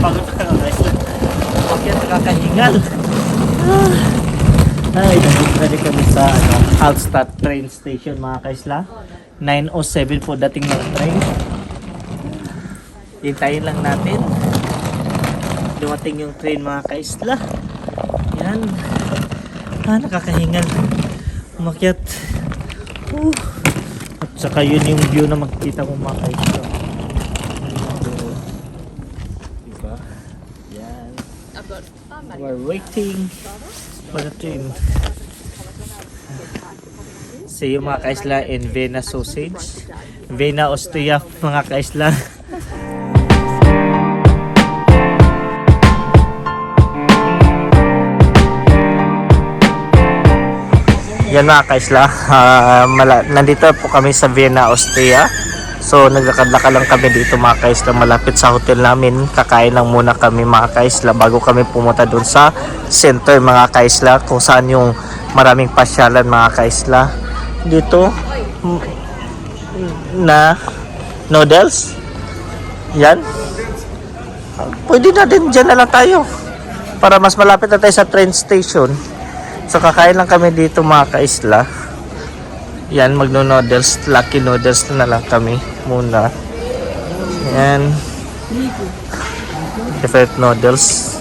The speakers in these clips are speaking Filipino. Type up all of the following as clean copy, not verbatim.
Pagod ka mga kaisla. Bakit nakakahingal? Ay, nandito na rin kami sa Hallstatt train station mga kaisla. 9:07 po dating ng train. Hintayin lang natin. Dumating yung train mga kaisla. Yan. Nakakahingal. Umakyat. At saka yun yung view na makikita mo mga kaisla. Diba? Yan. We're waiting for the train. See you mga kaisla in Vienna sausage. Vienna, Austria mga kaisla. Yan mga kaisla, nandito po kami sa Vienna, Austria. So naglakad-lakad lang kami dito mga kaisla, malapit sa hotel namin. Kakain lang muna kami mga kaisla bago kami pumunta doon sa center mga kaisla, kung saan yung maraming pasyalan mga kaisla. Dito na noodles. Yan. Pwede na din, dyan na lang tayo para mas malapit na tayo sa train station. So kakain lang kami dito mga kaisla. Yan, magno-noodles, lucky noodles na lang kami muna. Yan. Different noodles.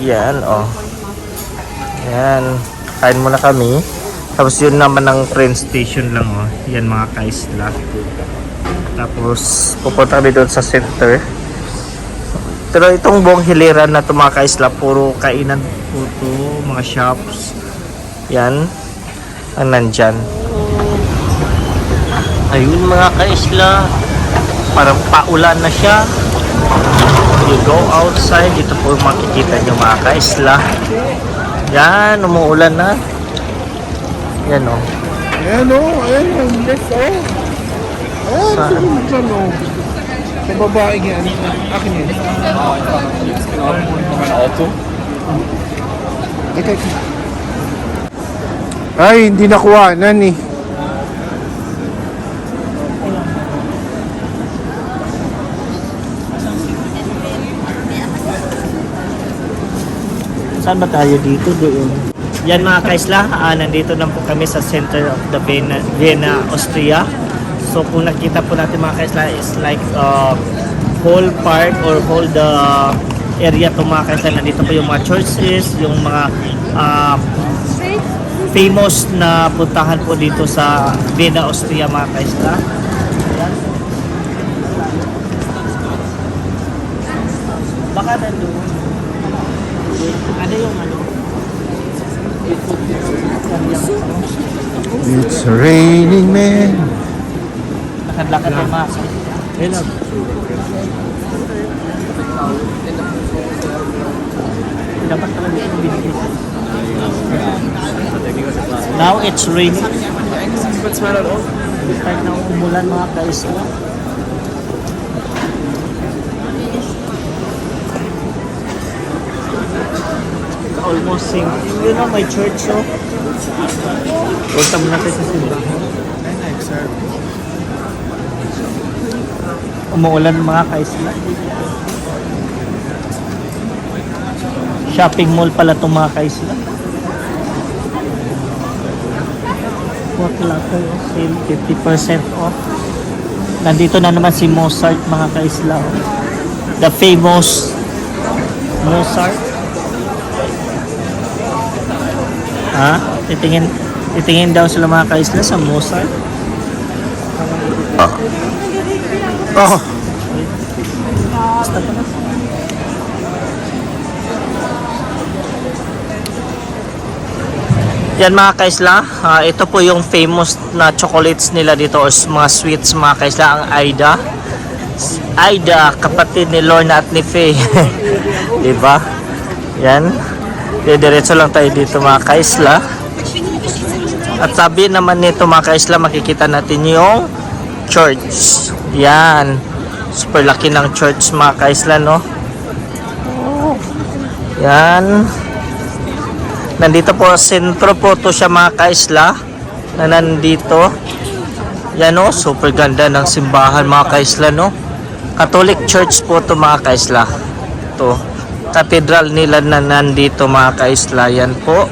Yan, oh. Yan. Kain muna kami. Tapos yun naman ang train station lang, oh. Yan mga kaisla. Tapos pupunta kami doon sa center. Pero itong buong hiliran na ito mga kaisla, puro kainan po ito, mga shops. Yan ang nandyan. Ayun mga kaisla, parang paulan na siya. You go outside, ito po makikita nyo mga kaisla. Yan, umuulan na. Yan o. Ayan o, ayan o, yes o. Ayan, saan o. Sa babae yan, akin yan. Auto? Ito. Ay, hindi nakuhanan eh. Saan ba tayo dito? Doon. Yan mga kaisla, nandito lang po kami sa center of the Vienna, Austria. So kung nakita po natin mga kaisla is like whole park or whole the area to mga kaisla. Nandito po yung mga churches, yung mga famous na puntahan po dito sa Vienna, Austria mga kaisla. Ayan. Baka nandun. Ano yung ano? It's raining man. Lakad-lakad na mga kaisla. Hello. Dapat talaga yung binigay. Now it's raining. Kahit na umulan mga kaisla. Almost same. You know my church, so punta muna tayo sa simbahan. Umuulan mga kaisla. Shopping mall pala itong mga kaisla. Waklakoy, sale 50% off. Nandito na naman si Mozart mga kaisla. The famous Mozart. Titingin daw sila mga kaisla sa Mozart. Oh. Basta pa na. Yan mga kaisla, ito po yung famous na chocolates nila dito or mga sweets mga kaisla, ang Aida. Aida, kapatid ni Lorna at ni Faye. Diba? Yan. Diretso lang tayo dito mga kaisla. At sabi naman nito mga kaisla, makikita natin yung church. Yan. Super laki ng church mga kaisla, no? Yan. Nandito po, sentro po to siya mga kaisla. Na nandito. Yan o, super ganda ng simbahan mga kaisla, no? Catholic Church po to mga kaisla. To. Cathedral nila na nandito mga kaisla. Yan po.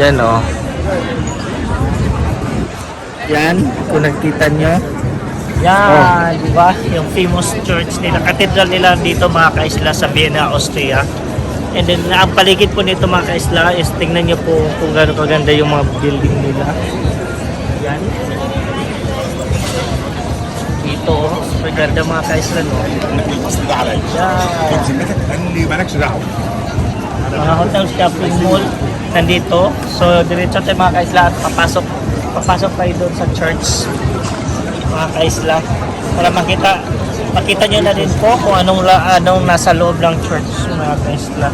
Yan o. Yan. Kung nakita nyo. Yan. Diba? Yung famous church nila. Cathedral nila dito mga kaisla sa Vienna, Austria. And then, ang paligid po nito mga kaisla is tingnan nyo po kung gaano kaganda yung mga building nila. Yan. Dito, super ganda mga kaisla, no? Yan. اللي مالكش دعوه. Mga hotel shopping mall nandito. So, diretso tayo mga kaisla at papasok tayo doon sa church. Mga kaisla. Para makita nyo na rin po kung anong nasa loob ng church mga kaisla.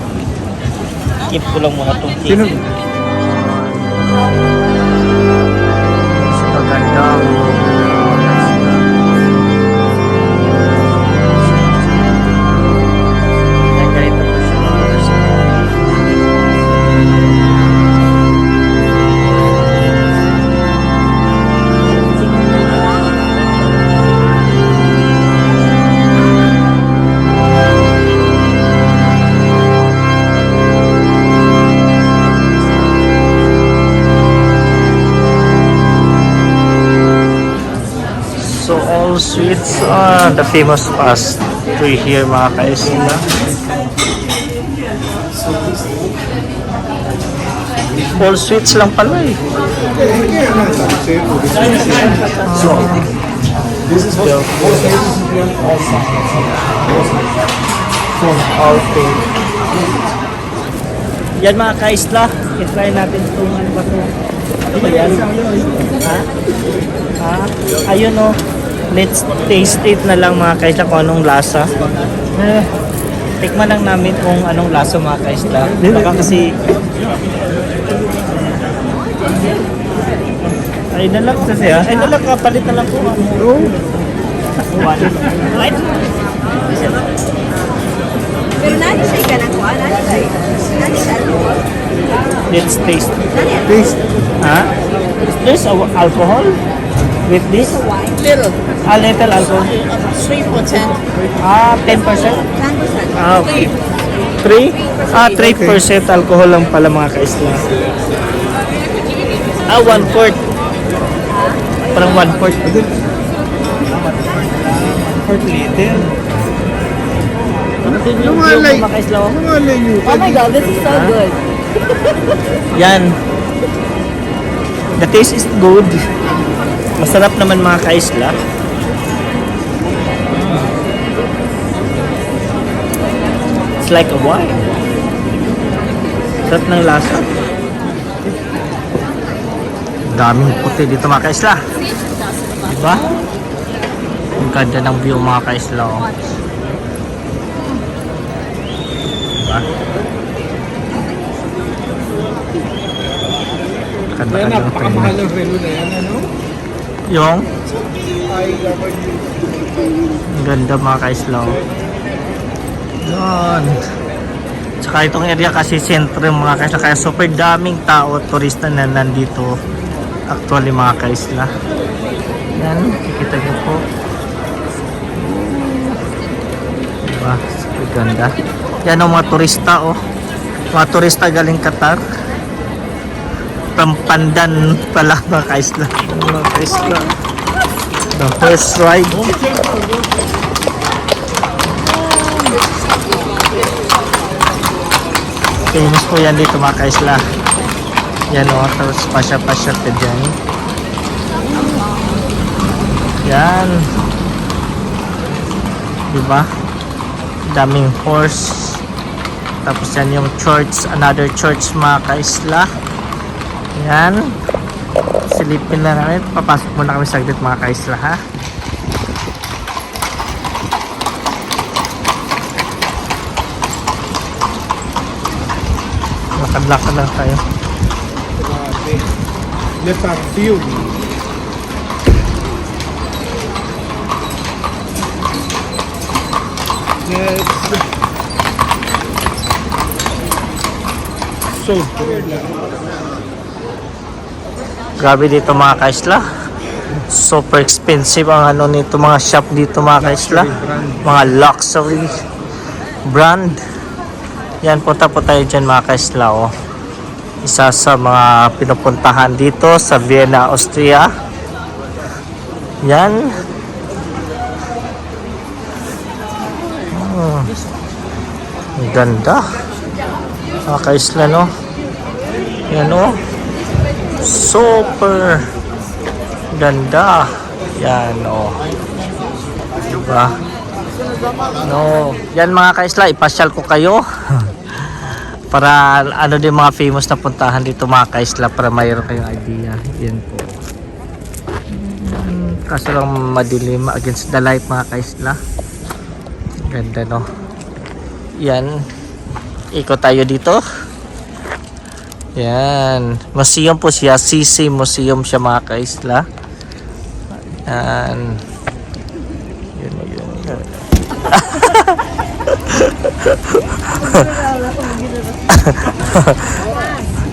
Keep ko lang muna itong Sino? ticket. Super ganda. Yan, ganito po siya mga kaisla. So all sweets are the famous pastry here mga kaisla. All sweets lang pala eh. This is All food. Yan mga kaisla, i-try natin itong ano ba ito? Ano ba yan? Ha? Ha? Ayun o. Let's taste it na lang mga kaisla kung anong lasa. Tikman lang namin kung anong lasa mga kaisla. Baka kasi ay na lang kasi ha. Ay na lang kapalit na lang po. Right? Pero nani siya ka na kuha? Nani siya alcohol? Let's taste. Nani Taste. Ha? There's alcohol with this? wine? Little. A little alcohol. 3%. Ah, 10%? 10%. Ah, okay. 3? Ah, 3% alcohol lang pala mga kaisla. Ah, 1/4. Parang 1/4. 1/4 liter. Yung mga lay- mga kaisla. Oh. Mga layo. Oh my god, this is so good. Yan. The taste is good. Masarap naman mga kaisla. It's like a wine. Sarap ng lasa. Daming puti dito mga kaisla. Diba? Ang ganda ng view mga kaisla. Oh. Diba? Kaya Ganda-ganda ng napakamahal ng relo na yan, ano? yung IW. ang ganda mga kaisla. Oh. Yun. Tsaka itong area kasi sentro mga kaisla. Kaya super daming tao, turista na nandito. Actually mga kaisla. Yan. Kita niyo po. Diba? Super ganda. Yan ang mga turista oh. Mga turista galing Qatar. Pandan pala mga kaisla. Mga kaisla. The first ride. Famous po yan dito mga kaisla. Yan o, tapos pasya-pasya ka dyan. Yan. Diba? Daming horse. Tapos yan yung church, another church mga kaisla. Yan. Silipin na namin. Papasok muna kami saglit mga kaisla ha. Lakad-lakad lang tayo. Left out field. Yes. So good. Grabe dito mga kaisla. Super expensive ang ano nito mga shop dito mga kaisla. Mga luxury brand. Yan, punta po tayo dyan mga kaisla. Oh. Isa sa mga pinupuntahan dito sa Vienna, Austria. Yan. Ang ganda. Mga kaisla, no? Yan, oh. Super ganda. Yan, oh. Diba? No. Yan mga kaisla, ipasyal ko kayo. Para ano din mga famous na puntahan dito mga kaisla para mayroon kayong idea. Yan po. Kaso lang madilim against the light mga kaisla. Ganda, no? Yan. Ikot tayo dito. Yan. Museum po siya. CC Museum siya mga kaisla. Yan. Yun.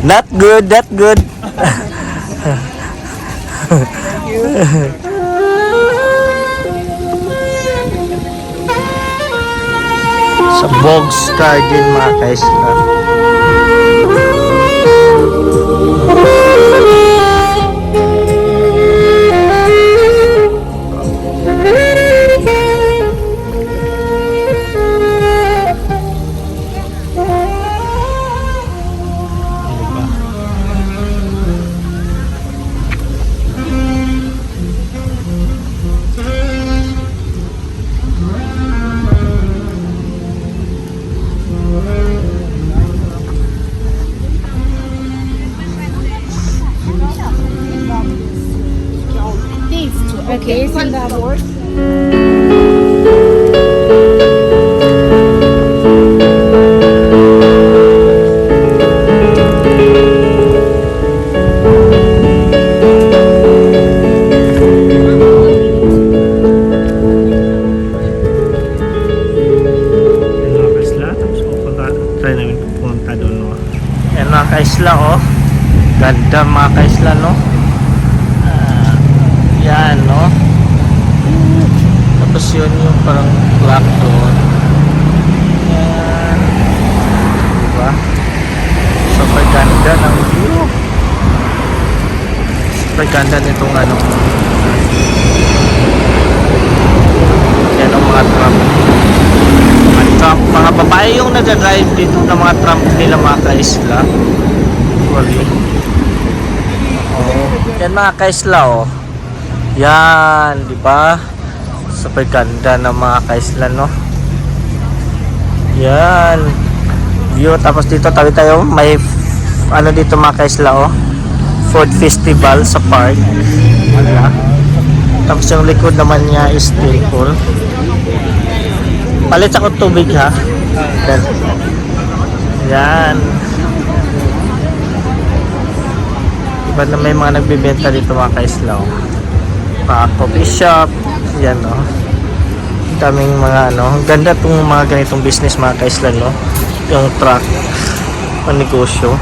Not good, not good. Sa Bogs Garden mga kaisla. Okay, send that board. Yan mga kaisla, oh. Ganda mga kaisla, no? Yan, no? Tapos yun yung parang clock doon. Yan. Diba? Super ganda ng view. Super ganda nitong ano. Yan ang mga tram. Mga babae yung nag-drive dito ng mga tram nila mga kaisla. Actually. Oh. Yan mga kaisla, oh. Yan, di ba? Super ganda ng mga kaisla, no? Yan. View, tapos dito tawid tayo, may ano dito mga kaisla, oh. Food festival sa park. Wala. Tapos yung likod naman niya is still full. Palit ako tubig, ha? Yan. Iba na may mga nagbibenta dito mga kaisla, oh. Coffee shop. Yan, oh. Daming mga ano. Ganda tong mga ganitong business mga kaisla, no? Yung truck ang negosyo.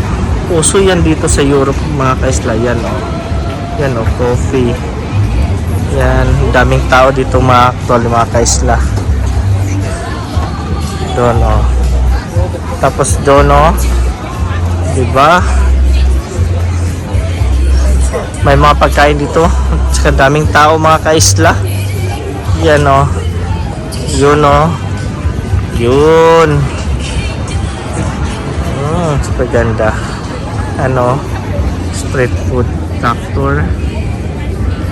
Uso yan dito sa Europe mga kaisla. Yan, oh. Yan, oh. Coffee. Yan. Daming tao dito mga actual mga kaisla. Doon, oh. Tapos doon, oh. Diba? May mga pagkain dito. Tsaka daming tao mga kaisla. Yan, oh. Yun, oh. Yun. Super ganda. Ano? Street food tractor.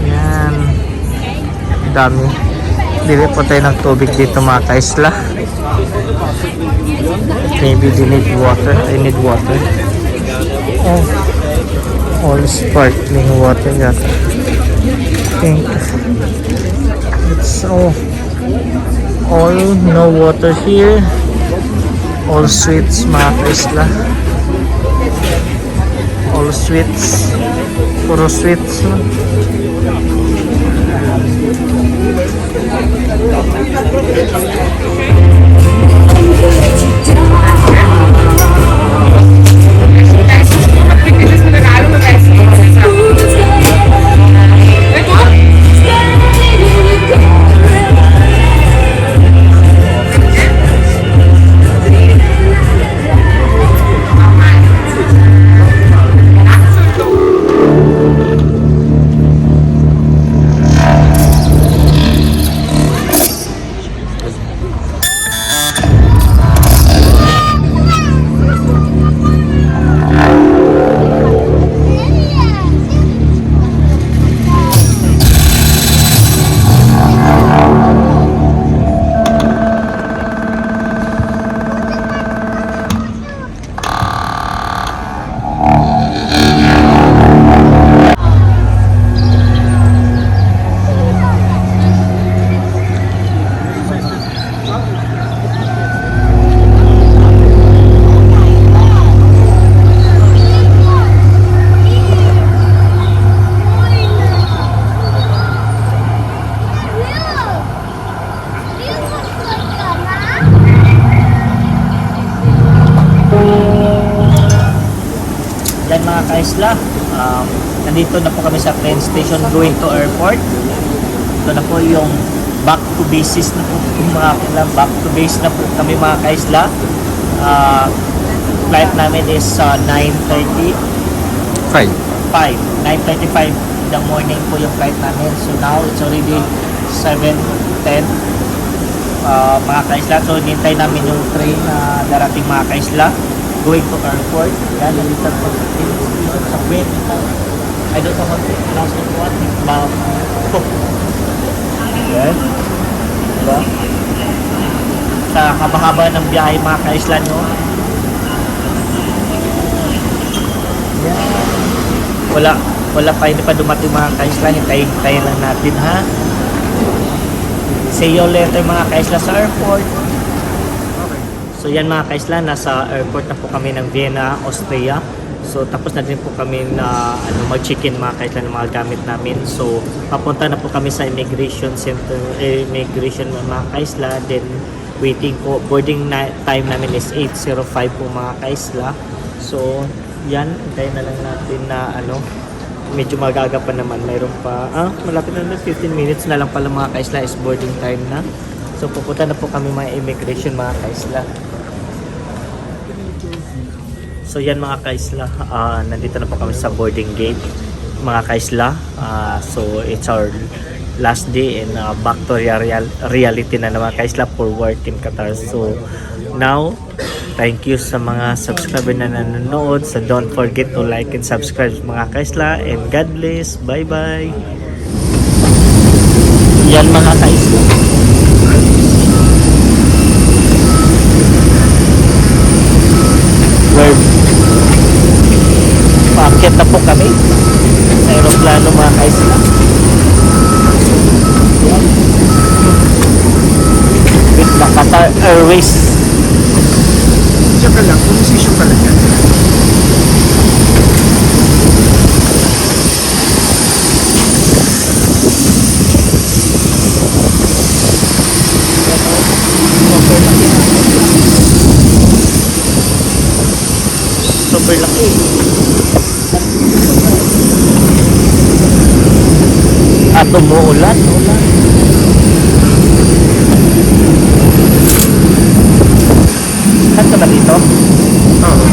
Yan. Dami. Bili po tayo ng tubig dito mga kaisla. Maybe they need water. I need water. Oh. All sparkling water yata. I think it's all no water here. All sweets mga kaisla. All sweets. Puro sweets. kaisla. Nandito na po kami sa train station going to airport. Ito na po yung back to basis na po mga kaisla. Back to base na po kami mga kaisla. Flight namin is 9:30. 9:35 in the morning po yung flight namin. So now it's already 7:10 mga kaisla. So hinintay namin yung train na darating mga kaisla going to airport. Yan, nandito po sa Queen. I don't know how to pronounce it what. Yan. Diba? Sa haba-haba ng biyahe mga kaisla nyo. Yan. Wala pa, hindi pa dumating mga kaisla. Hintayin lang natin ha. See you later mga kaisla sa airport. So yan mga kaisla, nasa airport na po kami ng Vienna, Austria. So tapos na din po kami na mag-check-in mga kaisla ng mga gamit namin. So papunta na po kami sa immigration center, immigration mga kaisla. Then waiting po, boarding time namin is 8:05 po mga kaisla. So yan, hintayin na lang natin na medyo magaga pa naman. Mayroon pa, malapit na 15 minutes na lang pala mga kaisla is boarding time na. So pupunta na po kami mga immigration mga kaisla. So yan mga kaisla, nandito na po kami sa boarding gate mga kaisla. So it's our last day and back to reality na naman kaisla for work in Qatar. So now, thank you sa mga subscriber na nanonood. So don't forget to like and subscribe mga kaisla, and God bless. Bye bye. Yan mga kaisla. Paakyat na po kami sa aeroplano mga kaisla. With the Qatar Airways. Diyan ka lang, pumisisyon ka lang yan. Super laki. At umuulan. Saan ka ba dito? Oo.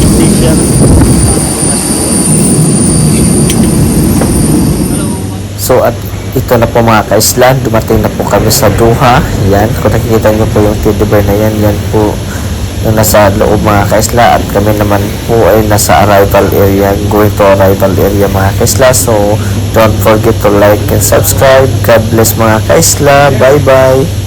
Station. So at ito na po mga kaisla, dumating na po kami sa Doha. Yan, kung nakikita nyo po yung teddy bear na yan, yan po yung nasa loob mga kaisla, at kami naman po ay nasa arrival area, going to arrival area mga kaisla. So don't forget to like and subscribe. God bless mga kaisla. Bye bye.